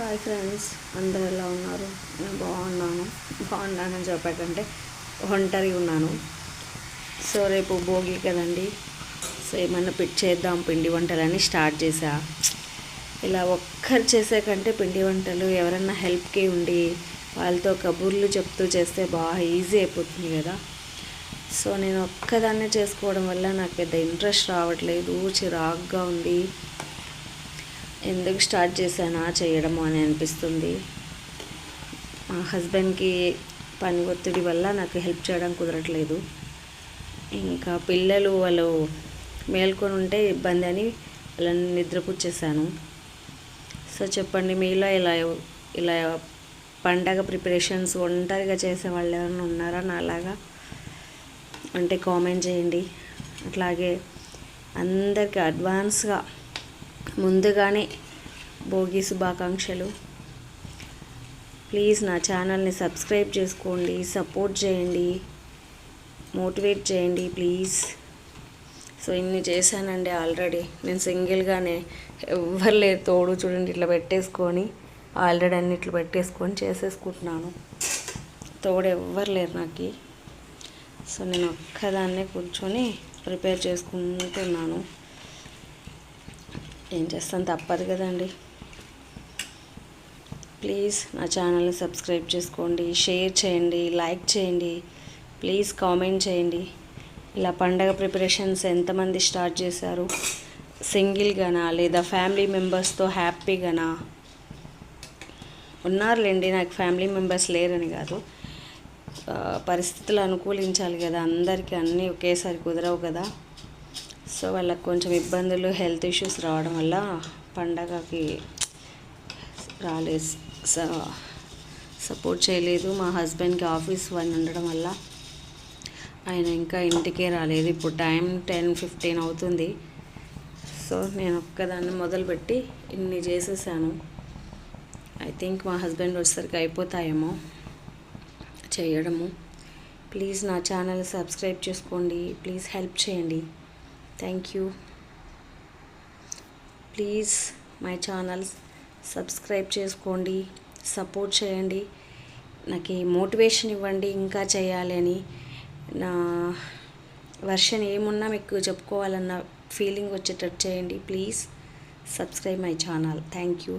Hi friends, అందరు ఎలా ఉన్నారు? నేను బాగున్నానని చెప్పకంటే ఒంటరిగా ఉన్నాను. సో రేపు భోగి కదండి. సో ఏమన్నా చేద్దాం పిండి వంటలని స్టార్ట్ చేసా. ఇలా ఒక్కరు చేసే కంటే పిండి వంటలు ఎవరన్నా హెల్ప్కి ఉండి వాళ్ళతో కబుర్లు చెప్తూ చేస్తే బాగా ఈజీ అయిపోతుంది కదా. సో నేను ఒక్కదాన్నే చేసుకోవడం వల్ల నాకు పెద్ద ఇంట్రెస్ట్ రావట్లేదు, చిరాగ్గా ఉంది. ఎందుకు స్టార్ట్ చేశానా చేయడము అని అనిపిస్తుంది. మా హస్బెండ్కి పని ఒత్తిడి వల్ల నాకు హెల్ప్ చేయడం కుదరట్లేదు. ఇంకా పిల్లలు వాళ్ళు మేల్కొని ఉంటే ఇబ్బంది అని వాళ్ళని నిద్రపుచ్చేసాను. సో చెప్పండి, మీలో ఇలా పండగ ప్రిపరేషన్స్ ఒంటరిగా చేసే వాళ్ళు ఎవరైనా ఉన్నారా నాలాగా అంటే కామెంట్ చేయండి. అట్లాగే అందరికీ అడ్వాన్స్గా ముందుగానే భోగి శుభాకాంక్షలు. ప్లీజ్ నా ఛానల్ని సబ్స్క్రైబ్ చేసుకోండి, సపోర్ట్ చేయండి, మోటివేట్ చేయండి ప్లీజ్. సో ఇన్ని చేశానండి ఆల్రెడీ. నేను సింగిల్గానే, ఎవ్వరు లేరు తోడు. చూడండి ఇట్లా పెట్టేసుకొని ఆల్రెడీ అన్నిట్లు పెట్టేసుకొని చేసేసుకుంటున్నాను. తోడు ఎవ్వరు లేరు నాకు. సో నేను ఒక్కదాన్నే కూర్చొని ప్రిపేర్ చేసుకుంటున్నాను. ఏం చేస్తాను, తప్పదు కదండి. ప్లీజ్ నా ఛానల్ని సబ్స్క్రైబ్ చేసుకోండి, షేర్ చేయండి, లైక్ చేయండి, ప్లీజ్ కామెంట్ చేయండి. ఇలా పండగ ప్రిపరేషన్స్ ఎంతమంది స్టార్ట్ చేశారు? సింగిల్గానా లేదా ఫ్యామిలీ మెంబర్స్తో హ్యాపీగానా? ఉన్నారులేండి, నాకు ఫ్యామిలీ మెంబర్స్ లేరని కాదు. పరిస్థితులు అనుకూలించాలి కదా, అందరికీ అన్నీ ఒకేసారి కుదరవు కదా. సో వాళ్ళకి కొంచెం ఇబ్బందులు, హెల్త్ ఇష్యూస్ రావడం వల్ల పండగకి రాలేదు, సపోర్ట్ చేయలేదు. మా హస్బెండ్కి ఆఫీస్ పని ఉండడం వల్ల ఆయన ఇంకా ఇంటికే రాలేదు. ఇప్పుడు టైం 10:15 అవుతుంది. సో నేను ఒక్కదాన్ని మొదలుపెట్టి ఇన్ని చేసేసాను. ఐ థింక్ మా హస్బెండ్ వచ్చేసరికి అయిపోతాయేమో చేయడము. ప్లీజ్ నా ఛానల్ సబ్స్క్రైబ్ చేసుకోండి, ప్లీజ్ హెల్ప్ చేయండి. Thank you. Please my channel subscribe చేసుకోండి, సపోర్ట్ చేయండి, నాకు మోటివేషన్ ఇవ్వండి ఇంకా చేయాలి అని. నా వర్షన్ ఏమున్నా మీకు చెప్పుకోవాలన్న ఫీలింగ్ వచ్చేటట్టు చేయండి. Please subscribe my channel. Thank you.